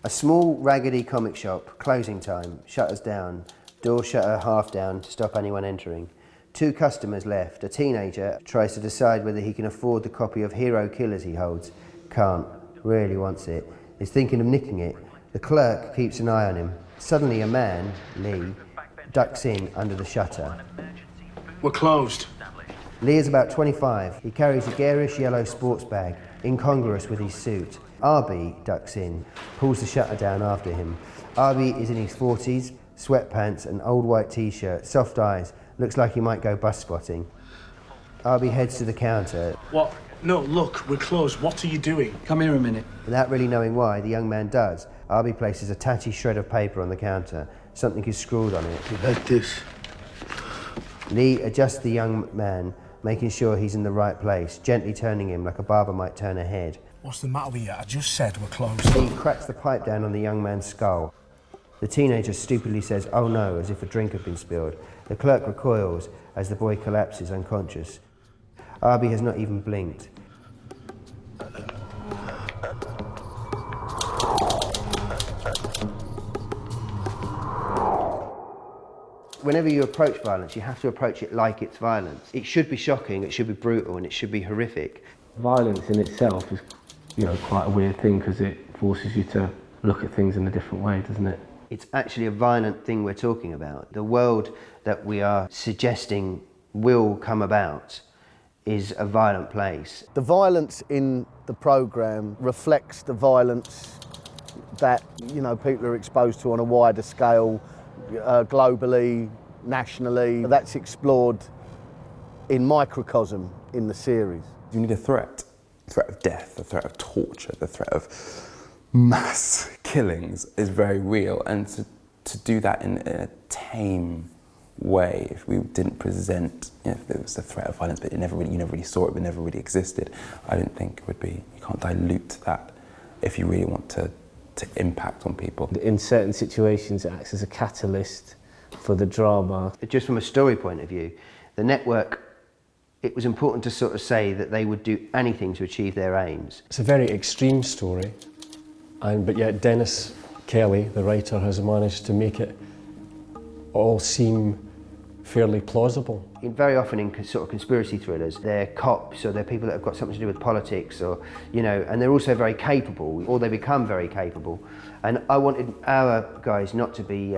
A small, raggedy comic shop, closing time, shutters down, door shutter half down to stop anyone entering. 2 customers left. A teenager tries to decide whether he can afford the copy of Hero Killers he holds. Can't. Really wants it. Is thinking of nicking it. The clerk keeps an eye on him. Suddenly a man, Lee, ducks in under the shutter. We're closed. Lee is about 25. He carries a garish yellow sports bag, incongruous with his suit. Arby ducks in, pulls the shutter down after him. Arby is in his 40s, sweatpants, an old white t-shirt, soft eyes, looks like he might go bus spotting. Arby heads to the counter. What? No, look, we're closed. What are you doing? Come here a minute. Without really knowing why, the young man does. Arby places a tatty shred of paper on the counter. Something is scrawled on it. Like this. Lee adjusts the young man, making sure he's in the right place, gently turning him like a barber might turn a head. What's the matter with you? I just said we're closed. He cracks the pipe down on the young man's skull. The teenager stupidly says, "Oh no," as if a drink had been spilled. The clerk recoils as the boy collapses unconscious. Arby has not even blinked. Whenever you approach violence, you have to approach it like it's violence. It should be shocking, it should be brutal, and it should be horrific. Violence in itself is, quite a weird thing because it forces you to look at things in a different way, doesn't it? It's actually a violent thing we're talking about. The world that we are suggesting will come about is a violent place. The violence in the programme reflects the violence that, people are exposed to on a wider scale, globally, nationally. That's explored in microcosm in the series. You need a threat of death, a threat of torture, the threat of mass killings is very real, and to do that in a tame way, if we didn't present, if there was a threat of violence but you never really saw it, but never really existed, I don't think it would be, you can't dilute that if you really want to impact on people. In certain situations it acts as a catalyst for the drama. Just from a story point of view, the network, it was important to sort of say that they would do anything to achieve their aims. It's a very extreme story, but yet Dennis Kelly, the writer, has managed to make it all seem fairly plausible. Very often in sort of conspiracy thrillers, they're cops or they're people that have got something to do with politics, or and they're also very capable, or they become very capable. And I wanted our guys not to be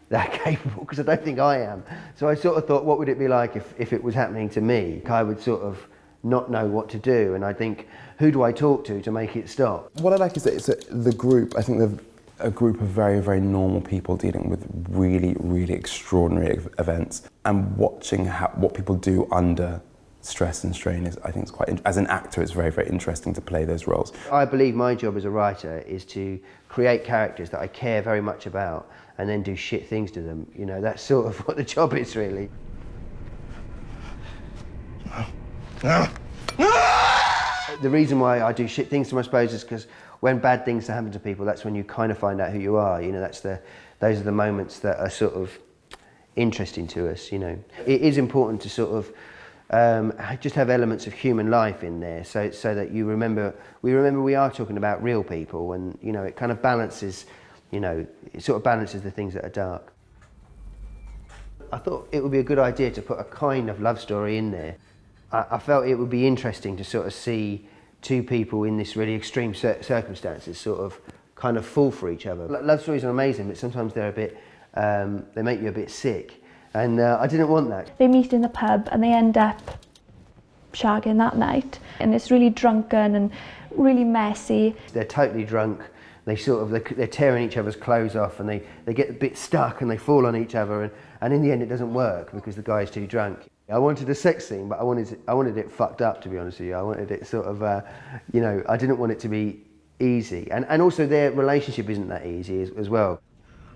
that capable, because I don't think I am. So I sort of thought, what would it be like if it was happening to me? I would sort of not know what to do, and I think, who do I talk to make it stop? What I like is that it's the group, I think they're a group of very, very normal people dealing with really, really extraordinary events, and watching what people do under stress and strain is, I think, as an actor, it's very, very interesting to play those roles. I believe my job as a writer is to create characters that I care very much about and then do shit things to them. That's sort of what the job is, really. The reason why I do shit things to them, I suppose, is because when bad things happen to people, that's when you kind of find out who you are. Those are the moments that are sort of interesting to us. It is important to sort of just have elements of human life in there, so that we remember we are talking about real people, and it kind of balances, it sort of balances the things that are dark. I thought it would be a good idea to put a kind of love story in there. I felt it would be interesting to sort of see 2 people in this really extreme circumstances sort of kind of fall for each other. Love stories are amazing, but sometimes they're a bit, they make you a bit sick, and I didn't want that. They meet in the pub and they end up shagging that night, and it's really drunken and really messy. They're totally drunk, they're tearing each other's clothes off, and they get a bit stuck and they fall on each other, and in the end it doesn't work because the guy's too drunk. I wanted a sex scene, but I wanted it fucked up, to be honest with you. I wanted it sort of, I didn't want it to be easy. And also their relationship isn't that easy as well.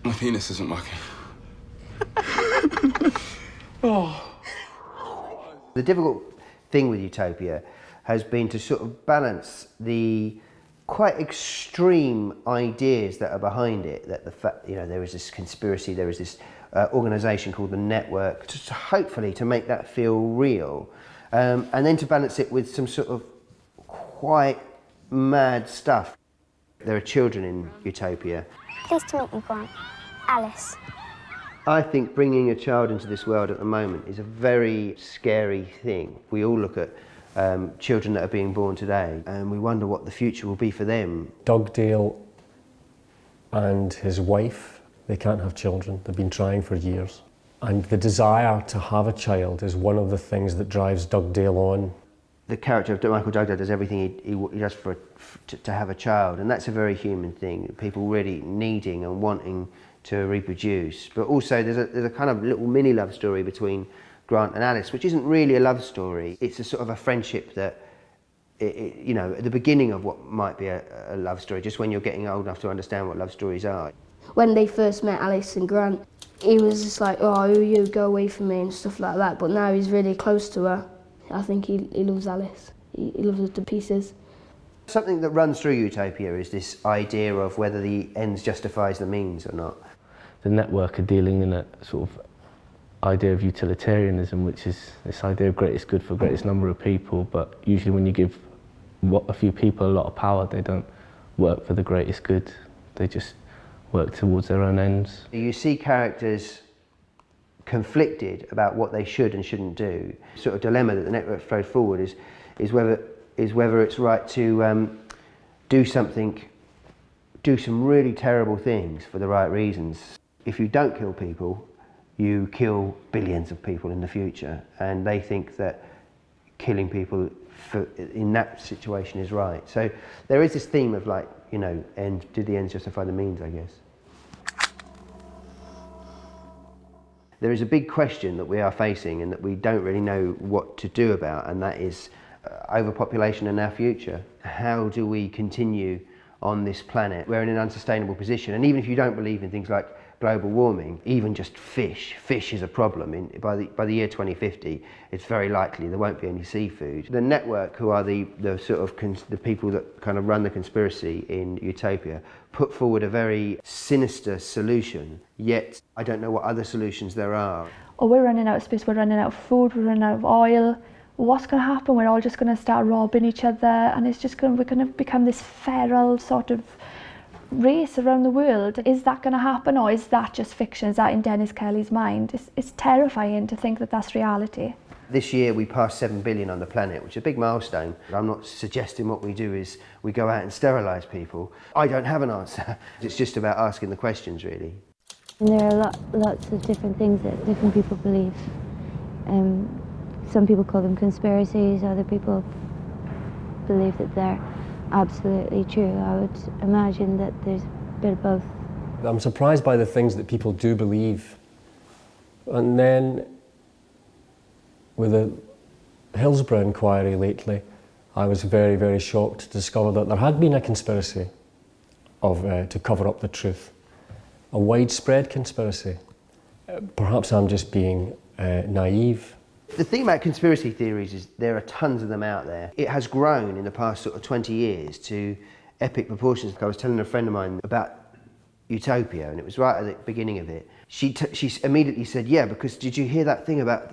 My penis isn't working. The difficult thing with Utopia has been to sort of balance the quite extreme ideas that are behind it, that there is this conspiracy, there is this organisation called the Network, hopefully to make that feel real, and then to balance it with some sort of quite mad stuff. There are children in Utopia. Pleased to meet you, Grant. Alice. I think bringing a child into this world at the moment is a very scary thing. We all look at children that are being born today and we wonder what the future will be for them. Dugdale and his wife, they can't have children. They've been trying for years. And the desire to have a child is one of the things that drives Dugdale on. The character of Michael Dugdale does everything he does to have a child, and that's a very human thing. People really needing and wanting to reproduce. But also there's a kind of little mini love story between Grant and Alice, which isn't really a love story. It's a sort of a friendship that, you know, at the beginning of what might be a love story, just when you're getting old enough to understand what love stories are. When they first met Alice and Grant, he was just like, oh, you go away from me and stuff like that. But now he's really close to her. I think he loves Alice. He loves her to pieces. Something that runs through Utopia is this idea of whether the ends justifies the means or not. The network are dealing in a sort of idea of utilitarianism, which is this idea of greatest good for greatest number of people, but usually when you give a few people a lot of power, they don't work for the greatest good. They just work towards their own ends. You see characters conflicted about what they should and shouldn't do. The sort of dilemma that the network throws forward is whether it's right to do some really terrible things for the right reasons. If you don't kill people, you kill billions of people in the future, and they think that killing people in that situation is right. So there is this theme of, like, you know, do the ends justify the means, I guess. There is a big question that we are facing and that we don't really know what to do about, and that is overpopulation in our future. How do we continue on this planet? We're in an unsustainable position, and even if you don't believe in things like global warming, even just fish is a problem. By the year 2050, it's very likely there won't be any seafood. The network, who are the people that kind of run the conspiracy in Utopia, put forward a very sinister solution, yet I don't know what other solutions there are. Oh, we're running out of space, we're running out of food, we're running out of oil. What's going to happen? We're all just going to start robbing each other, and we're going to become this feral sort of race around the world. Is that going to happen, or is that just fiction? Is that in Dennis Kelly's mind? It's terrifying to think that that's reality. This year we passed 7 billion on the planet, which is a big milestone. I'm not suggesting what we do is we go out and sterilise people. I don't have an answer. It's just about asking the questions, really. And there are lots of different things that different people believe. Some people call them conspiracies, other people believe that they're absolutely true. I would imagine that there's a bit of both. I'm surprised by the things that people do believe. And then with the Hillsborough inquiry lately, I was very, very shocked to discover that there had been a conspiracy to cover up the truth. A widespread conspiracy. Perhaps I'm just being naive. The thing about conspiracy theories is there are tons of them out there. It has grown in the past sort of 20 years to epic proportions. I was telling a friend of mine about Utopia, and it was right at the beginning of it. She immediately said, yeah, because did you hear that thing about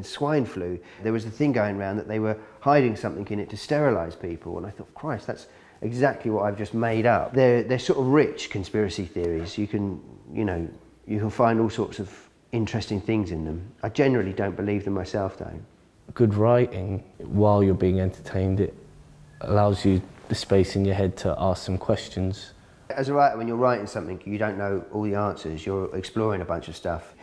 swine flu? There was a thing going around that they were hiding something in it to sterilise people, and I thought, Christ, that's exactly what I've just made up. They're sort of rich conspiracy theories. You can find all sorts of interesting things in them. I generally don't believe them myself, though. Good writing, while you're being entertained, it allows you the space in your head to ask some questions. As a writer, when you're writing something, you don't know all the answers. You're exploring a bunch of stuff.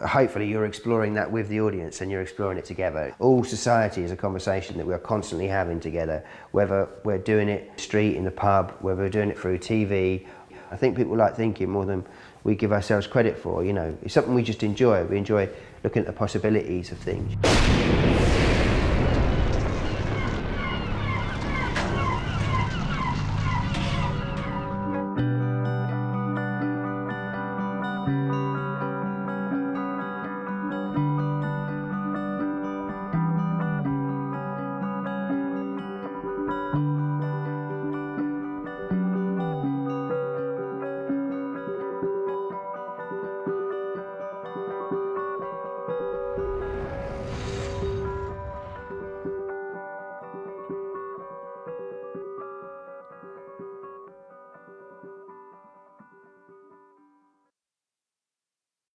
Hopefully you're exploring that with the audience and you're exploring it together. All society is a conversation that we are constantly having together, whether we're doing it in the street, in the pub, whether we're doing it through TV. I think people like thinking more than we give ourselves credit for, you know. It's something we just enjoy. We enjoy looking at the possibilities of things.